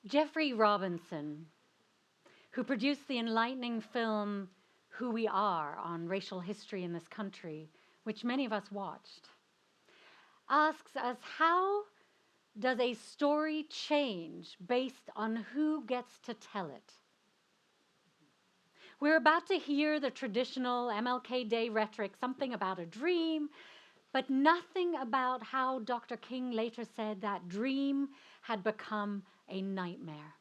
Jeffrey Robinson, who produced the enlightening film Who We Are on racial history in this country, which many of us watched, asks us, how does a story change based on who gets to tell it? We're about to hear the traditional MLK Day rhetoric, something about a dream, but nothing about how Dr. King later said that dream had become a nightmare.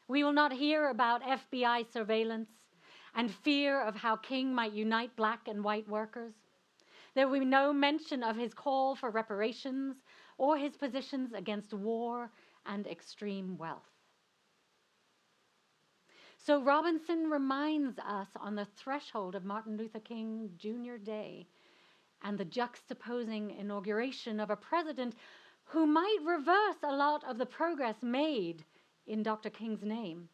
We will not hear about FBI surveillance and fear of how King might unite black and white workers. There will be no mention of his call for reparations or his positions against war and extreme wealth. So Robinson reminds us on the threshold of Martin Luther King Jr. Day and the juxtaposing inauguration of a president who might reverse a lot of the progress made in Dr. King's name,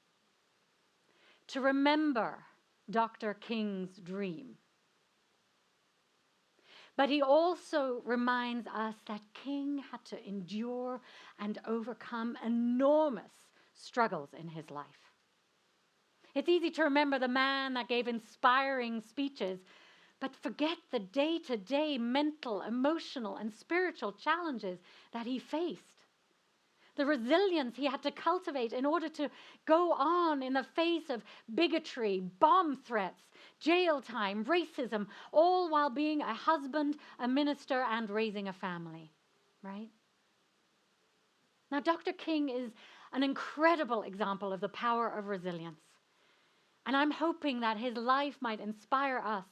to remember Dr. King's dream. But he also reminds us that King had to endure and overcome enormous struggles in his life. It's easy to remember the man that gave inspiring speeches, but forget the day-to-day mental, emotional, and spiritual challenges that he faced. The resilience he had to cultivate in order to go on in the face of bigotry, bomb threats, jail time, racism, all while being a husband, a minister, and raising a family, right? Now, Dr. King is an incredible example of the power of resilience. And I'm hoping that his life might inspire us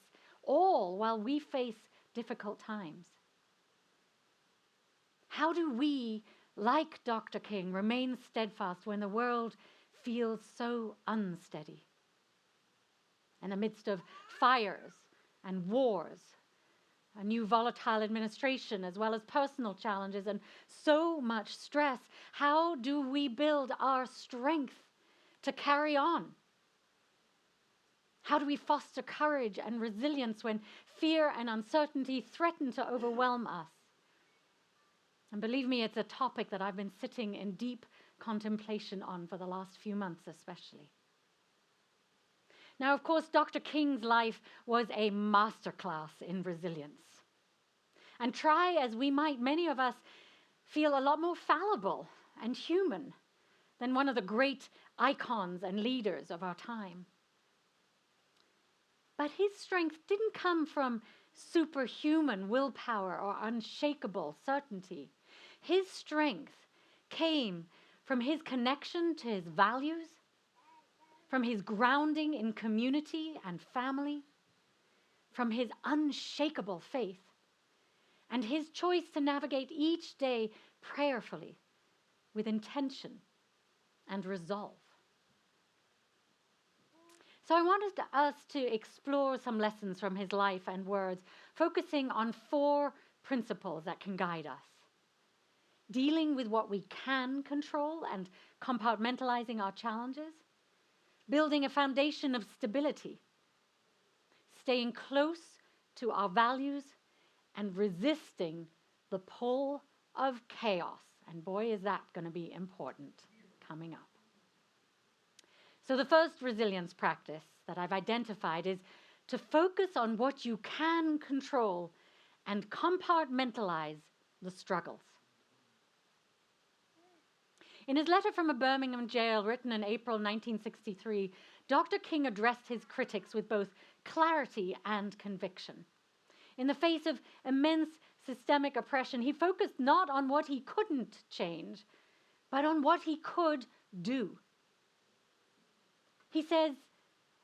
all while we face difficult times. How do we, like Dr. King, remain steadfast when the world feels so unsteady? In the midst of fires and wars, a new volatile administration, as well as personal challenges and so much stress, how do we build our strength to carry on? How do we foster courage and resilience when fear and uncertainty threaten to overwhelm us? And believe me, it's a topic that I've been sitting in deep contemplation on for the last few months especially. Now, of course, Dr. King's life was a masterclass in resilience. And try as we might, many of us feel a lot more fallible and human than one of the great icons and leaders of our time. But his strength didn't come from superhuman willpower or unshakable certainty. His strength came from his connection to his values, from his grounding in community and family, from his unshakable faith, and his choice to navigate each day prayerfully with intention and resolve. So I wanted us to explore some lessons from his life and words, focusing on 4 principles that can guide us. Dealing with what we can control and compartmentalizing our challenges. Building a foundation of stability. Staying close to our values and resisting the pull of chaos. And boy, is that going to be important coming up. So the first resilience practice that I've identified is to focus on what you can control and compartmentalize the struggles. In his letter from a Birmingham jail written in April 1963, Dr. King addressed his critics with both clarity and conviction. In the face of immense systemic oppression, he focused not on what he couldn't change, but on what he could do. He says,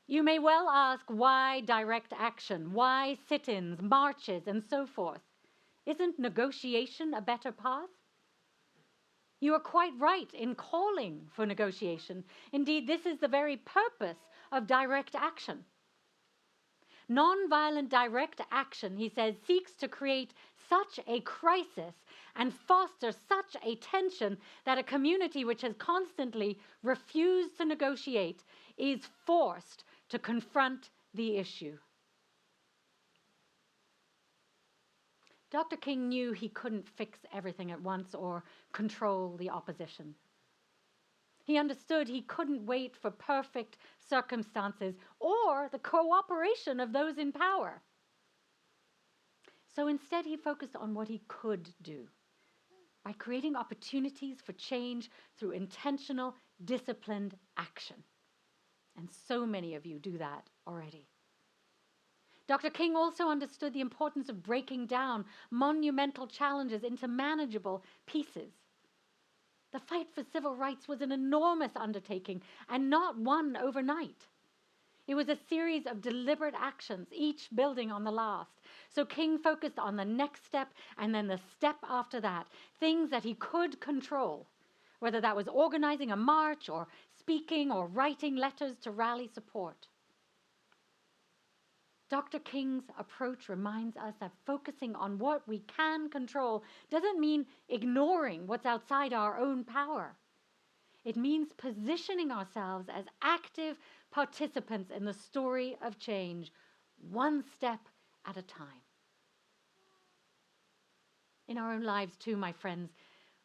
you may well ask why direct action, why sit-ins, marches, and so forth. Isn't negotiation a better path? You are quite right in calling for negotiation. Indeed, this is the very purpose of direct action. Nonviolent direct action, he says, seeks to create such a crisis and foster such a tension that a community which has constantly refused to negotiate is forced to confront the issue. Dr. King knew he couldn't fix everything at once or control the opposition. He understood he couldn't wait for perfect circumstances or the cooperation of those in power. So instead, he focused on what he could do by creating opportunities for change through intentional, disciplined action. And so many of you do that already. Dr. King also understood the importance of breaking down monumental challenges into manageable pieces. The fight for civil rights was an enormous undertaking and not won overnight. It was a series of deliberate actions, each building on the last. So King focused on the next step and then the step after that, things that he could control, whether that was organizing a march or speaking or writing letters to rally support. Dr. King's approach reminds us that focusing on what we can control doesn't mean ignoring what's outside our own power. It means positioning ourselves as active participants in the story of change, one step at a time. In our own lives too, my friends,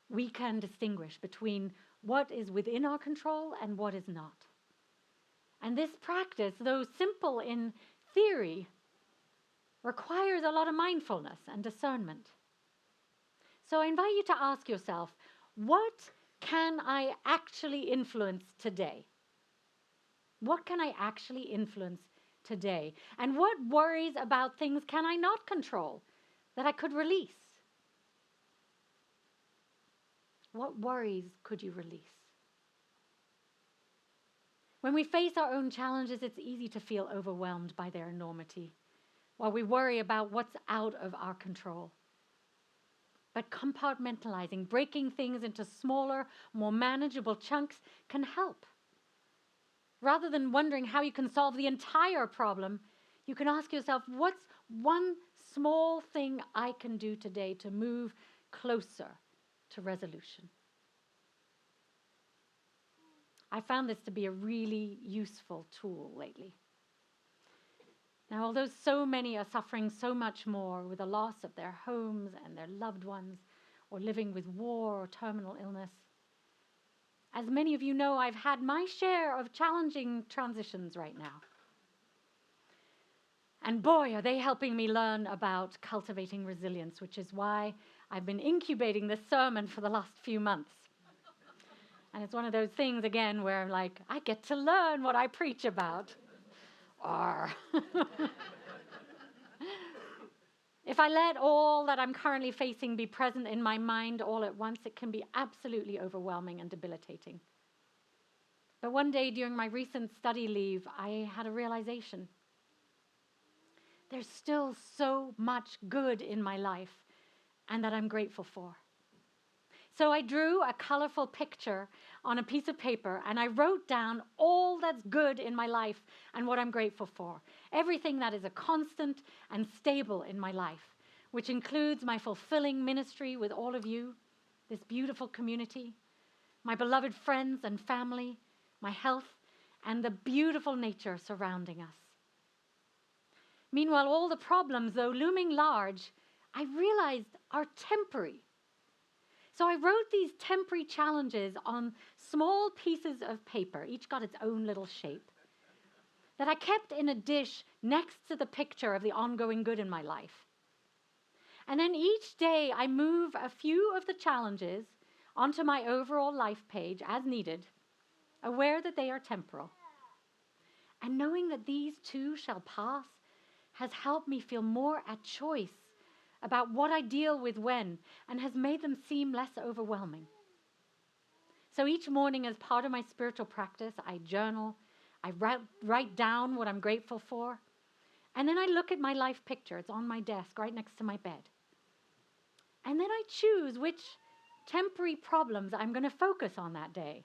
we can distinguish between what is within our control and what is not. And this practice, though simple in theory, requires a lot of mindfulness and discernment. So I invite you to ask yourself, what can I actually influence today? What can I actually influence today? And what worries about things can I not control that I could release? What worries could you release? When we face our own challenges, it's easy to feel overwhelmed by their enormity, while we worry about what's out of our control. But compartmentalizing, breaking things into smaller, more manageable chunks can help. Rather than wondering how you can solve the entire problem, you can ask yourself, what's one small thing I can do today to move closer to resolution? I found this to be a really useful tool lately. Now, although so many are suffering so much more with the loss of their homes and their loved ones, or living with war or terminal illness, as many of you know, I've had my share of challenging transitions right now. And boy, are they helping me learn about cultivating resilience, which is why I've been incubating this sermon for the last few months. And it's one of those things, again, where I'm like, I get to learn what I preach about. If I let all that I'm currently facing be present in my mind all at once, it can be absolutely overwhelming and debilitating. But one day during my recent study leave, I had a realization. There's still so much good in my life and that I'm grateful for. So I drew a colorful picture on a piece of paper and I wrote down all that's good in my life and what I'm grateful for. Everything that is a constant and stable in my life, which includes my fulfilling ministry with all of you, this beautiful community, my beloved friends and family, my health, and the beautiful nature surrounding us. Meanwhile, all the problems, though looming large, I realized are temporary. So I wrote these temporary challenges on small pieces of paper, each got its own little shape, that I kept in a dish next to the picture of the ongoing good in my life. And then each day I move a few of the challenges onto my overall life page as needed, aware that they are temporal. And knowing that these too shall pass has helped me feel more at choice about what I deal with when, and has made them seem less overwhelming. So each morning as part of my spiritual practice, I journal, I write down what I'm grateful for, and then I look at my life picture. It's on my desk right next to my bed. And then I choose which temporary problems I'm going to focus on that day.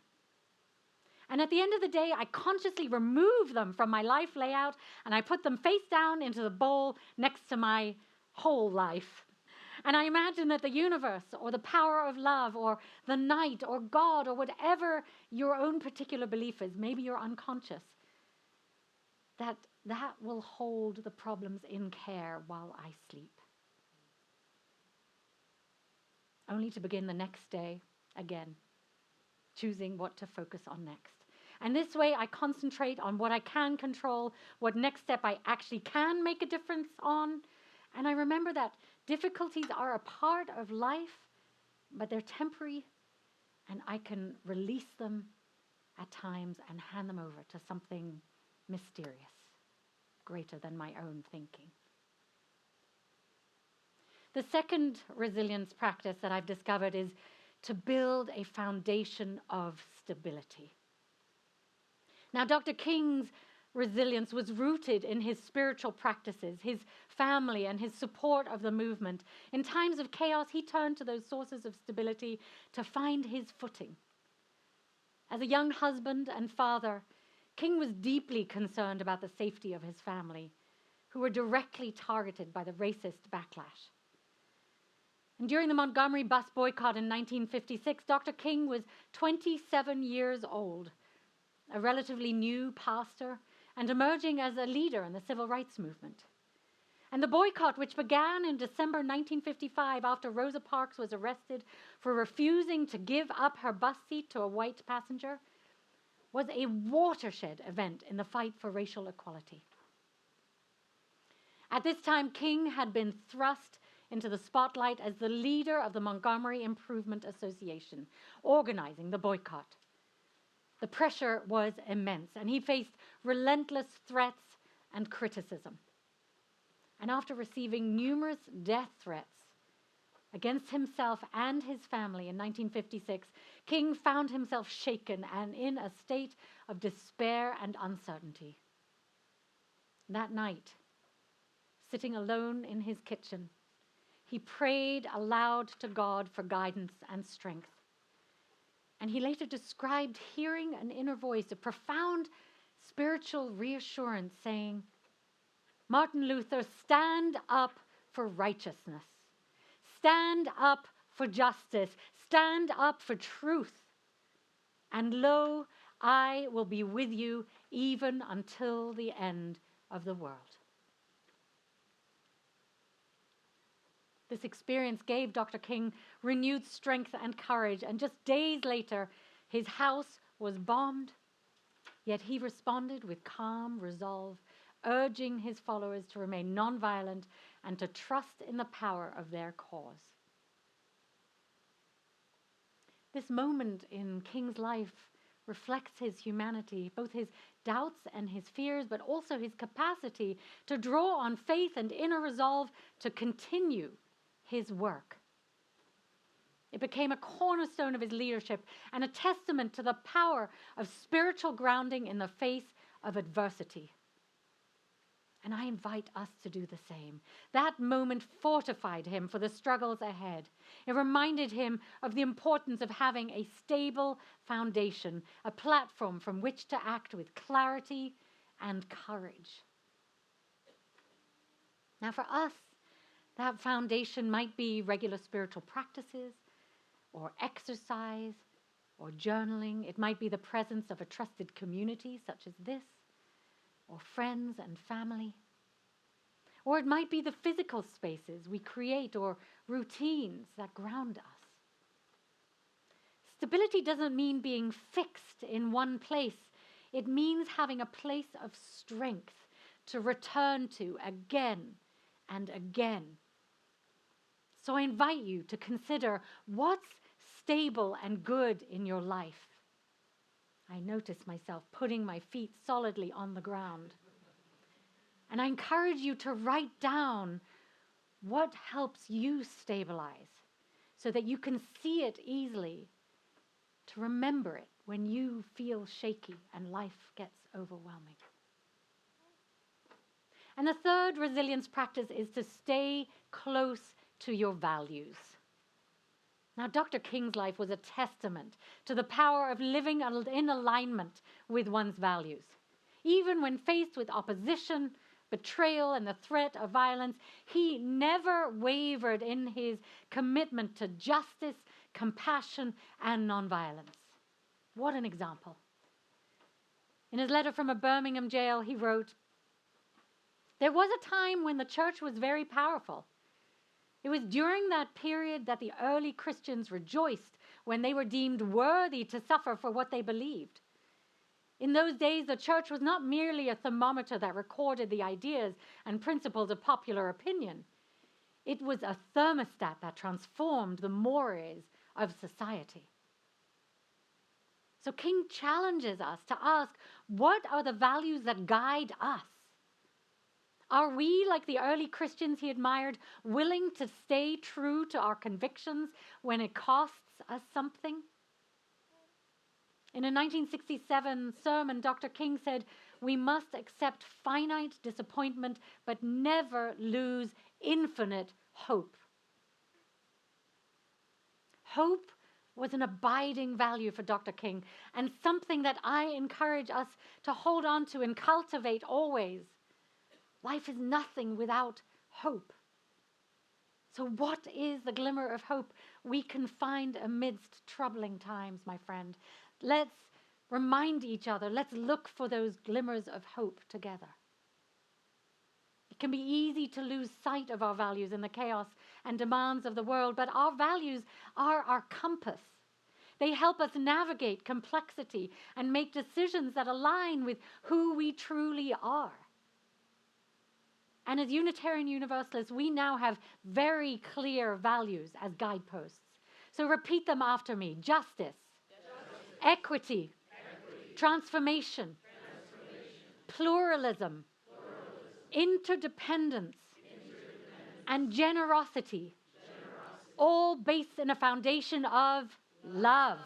And at the end of the day, I consciously remove them from my life layout and I put them face down into the bowl next to my whole life. And I imagine that the universe or the power of love or the night or God or whatever your own particular belief is, maybe you're unconscious, that will hold the problems in care while I sleep. Only to begin the next day again, choosing what to focus on next. And this way, I concentrate on what I can control, what next step I actually can make a difference on. And I remember that difficulties are a part of life, but they're temporary, and I can release them at times and hand them over to something mysterious, greater than my own thinking. The second resilience practice that I've discovered is to build a foundation of stability. Now, Dr. King's resilience was rooted in his spiritual practices, his family, and his support of the movement. In times of chaos, he turned to those sources of stability to find his footing. As a young husband and father, King was deeply concerned about the safety of his family, who were directly targeted by the racist backlash. And during the Montgomery bus boycott in 1956, Dr. King was 27 years old, a relatively new pastor, and emerging as a leader in the civil rights movement. And the boycott, which began in December 1955 after Rosa Parks was arrested for refusing to give up her bus seat to a white passenger, was a watershed event in the fight for racial equality. At this time, King had been thrust into the spotlight as the leader of the Montgomery Improvement Association, organizing the boycott. The pressure was immense, and he faced relentless threats and criticism. And after receiving numerous death threats against himself and his family in 1956, King found himself shaken and in a state of despair and uncertainty. That night, sitting alone in his kitchen, he prayed aloud to God for guidance and strength. And he later described hearing an inner voice, a profound spiritual reassurance saying, "Martin Luther, stand up for righteousness. Stand up for justice. Stand up for truth. And lo, I will be with you even until the end of the world." This experience gave Dr. King renewed strength and courage, and just days later, his house was bombed, yet he responded with calm resolve, urging his followers to remain nonviolent and to trust in the power of their cause. This moment in King's life reflects his humanity, both his doubts and his fears, but also his capacity to draw on faith and inner resolve to continue his work. It became a cornerstone of his leadership and a testament to the power of spiritual grounding in the face of adversity. And I invite us to do the same. That moment fortified him for the struggles ahead. It reminded him of the importance of having a stable foundation, a platform from which to act with clarity and courage. Now, for us, that foundation might be regular spiritual practices, or exercise, or journaling. It might be the presence of a trusted community such as this, or friends and family. Or it might be the physical spaces we create or routines that ground us. Stability doesn't mean being fixed in one place. It means having a place of strength to return to again and again. So I invite you to consider what's stable and good in your life. I notice myself putting my feet solidly on the ground. And I encourage you to write down what helps you stabilize so that you can see it easily, to remember it when you feel shaky and life gets overwhelming. And the third resilience practice is to stay close to your values. Now, Dr. King's life was a testament to the power of living in alignment with one's values. Even when faced with opposition, betrayal, and the threat of violence, he never wavered in his commitment to justice, compassion, and nonviolence. What an example. In his letter from a Birmingham jail, he wrote, "There was a time when the church was very powerful. It was during that period that the early Christians rejoiced when they were deemed worthy to suffer for what they believed. In those days, the church was not merely a thermometer that recorded the ideas and principles of popular opinion. It was a thermostat that transformed the mores of society. So King challenges us to ask, what are the values that guide us? Are we, like the early Christians he admired, willing to stay true to our convictions when it costs us something? In a 1967 sermon, Dr. King said, "We must accept finite disappointment, but never lose infinite hope." Hope was an abiding value for Dr. King, and something that I encourage us to hold on to and cultivate always. Life is nothing without hope. So what is the glimmer of hope we can find amidst troubling times, my friend? Let's remind each other. Let's look for those glimmers of hope together. It can be easy to lose sight of our values in the chaos and demands of the world, but our values are our compass. They help us navigate complexity and make decisions that align with who we truly are. And as Unitarian Universalists, we now have very clear values as guideposts. So repeat them after me. Justice. Equity. Transformation. Pluralism. Interdependence. And generosity. All based in a foundation of love.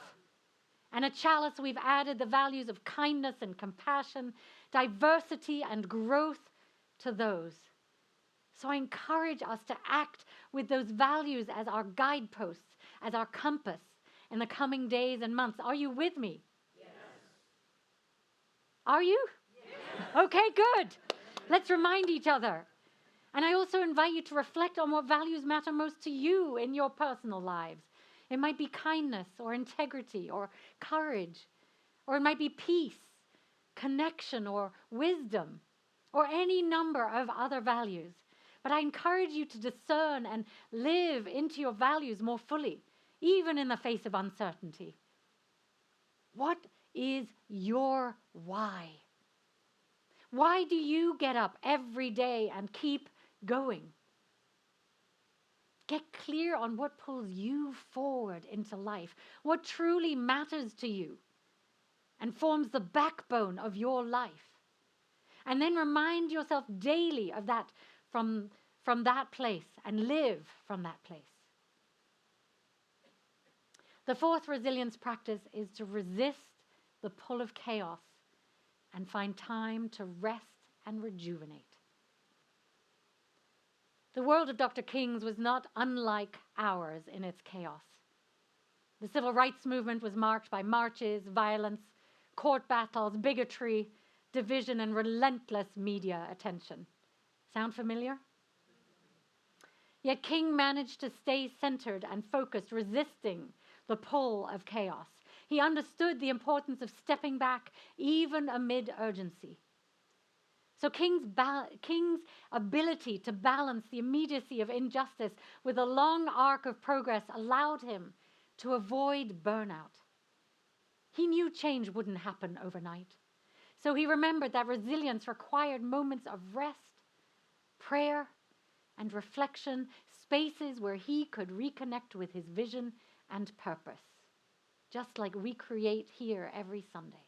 And at Chalice, we've added the values of kindness and compassion, diversity and growth to those. So I encourage us to act with those values as our guideposts, as our compass in the coming days and months. Are you with me? Yes. Are you? Yes. Okay, good. Let's remind each other. And I also invite you to reflect on what values matter most to you in your personal lives. It might be kindness or integrity or courage, or it might be peace, connection, or wisdom, or any number of other values. But I encourage you to discern and live into your values more fully, even in the face of uncertainty. What is your why? Why do you get up every day and keep going? Get clear on what pulls you forward into life, what truly matters to you and forms the backbone of your life. And then remind yourself daily of that from that place and live from that place. The fourth resilience practice is to resist the pull of chaos and find time to rest and rejuvenate. The world of Dr. King's was not unlike ours in its chaos. The civil rights movement was marked by marches, violence, court battles, bigotry, division, and relentless media attention. Sound familiar? Yet King managed to stay centered and focused, resisting the pull of chaos. He understood the importance of stepping back even amid urgency. So King's ability to balance the immediacy of injustice with a long arc of progress allowed him to avoid burnout. He knew change wouldn't happen overnight. So he remembered that resilience required moments of rest, prayer, and reflection, spaces where he could reconnect with his vision and purpose, just like we create here every Sunday.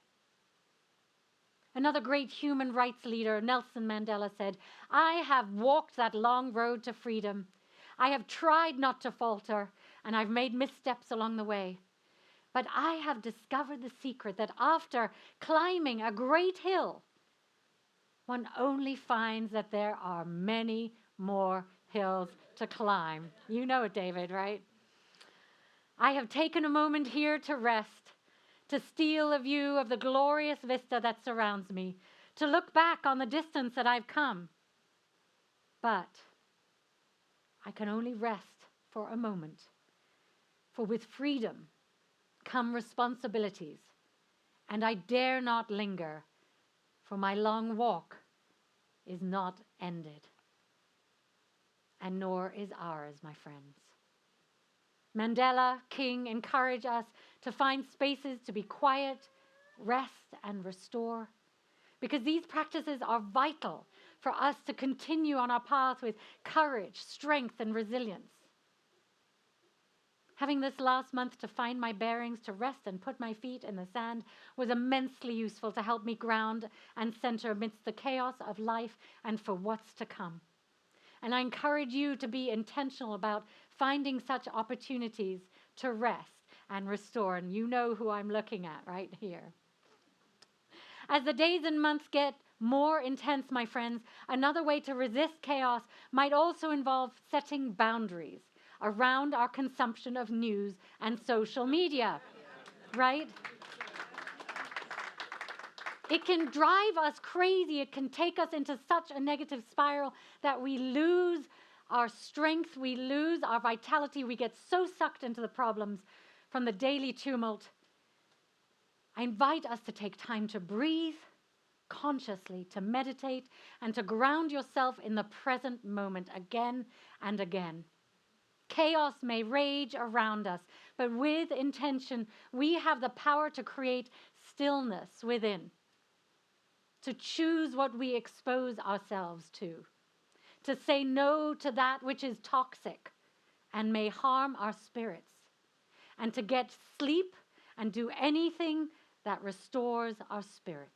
Another great human rights leader, Nelson Mandela, said, "I have walked that long road to freedom. I have tried not to falter, and I've made missteps along the way. But I have discovered the secret that after climbing a great hill, one only finds that there are many more hills to climb." You know it, David, right? I have taken a moment here to rest, to steal a view of the glorious vista that surrounds me, to look back on the distance that I've come. But I can only rest for a moment, for with freedom come responsibilities, and I dare not linger, for my long walk is not ended. And nor is ours, my friends. Mandela, King encourage us to find spaces to be quiet, rest, and restore, because these practices are vital for us to continue on our path with courage, strength, and resilience. Having this last month to find my bearings, to rest and put my feet in the sand was immensely useful to help me ground and center amidst the chaos of life and for what's to come. And I encourage you to be intentional about finding such opportunities to rest and restore. And you know who I'm looking at right here. As the days and months get more intense, my friends, another way to resist chaos might also involve setting boundaries around our consumption of news and social media, right? It can drive us crazy. It can take us into such a negative spiral that we lose our strength, we lose our vitality, we get so sucked into the problems from the daily tumult. I invite us to take time to breathe consciously, to meditate, and to ground yourself in the present moment again and again. Chaos may rage around us, but with intention, we have the power to create stillness within, to choose what we expose ourselves to say no to that which is toxic and may harm our spirits, and to get sleep and do anything that restores our spirits.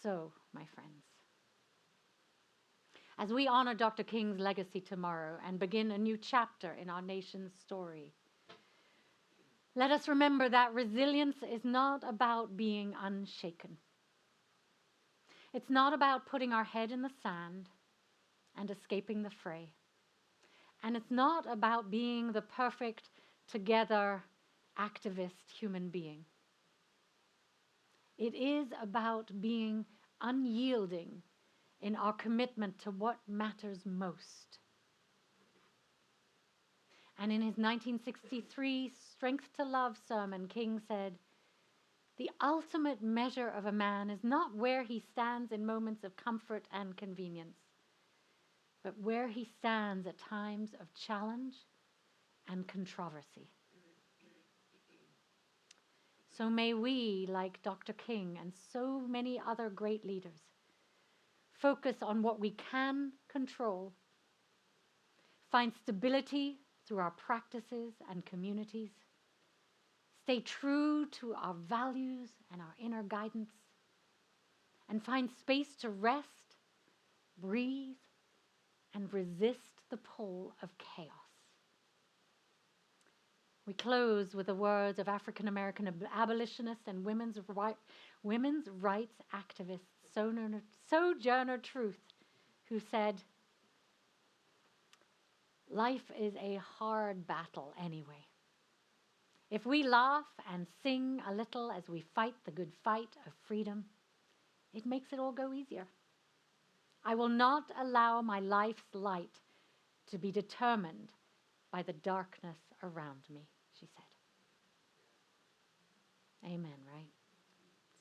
So, my friends, as we honor Dr. King's legacy tomorrow and begin a new chapter in our nation's story, let us remember that resilience is not about being unshaken. It's not about putting our head in the sand and escaping the fray. And it's not about being the perfect, together, activist human being. It is about being unyielding in our commitment to what matters most. And in his 1963 Strength to Love sermon, King said, "The ultimate measure of a man is not where he stands in moments of comfort and convenience, but where he stands at times of challenge and controversy." So may we, like Dr. King and so many other great leaders, focus on what we can control, find stability through our practices and communities, stay true to our values and our inner guidance, and find space to rest, breathe, and resist the pull of chaos. We close with the words of African-American abolitionist and women's rights activist Sojourner Truth, who said, "Life is a hard battle anyway. If we laugh and sing a little as we fight the good fight of freedom, it makes it all go easier. I will not allow my life's light to be determined by the darkness around me," she said. Amen, right?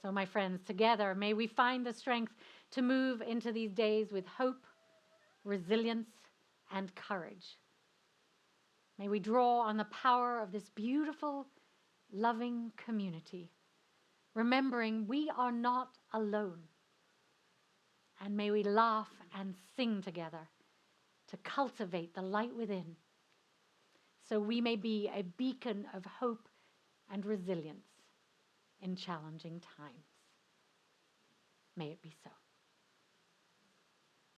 So, my friends, together, may we find the strength to move into these days with hope, resilience, and courage. May we draw on the power of this beautiful, loving community, remembering we are not alone. And may we laugh and sing together to cultivate the light within, so we may be a beacon of hope and resilience in challenging times. May it be so.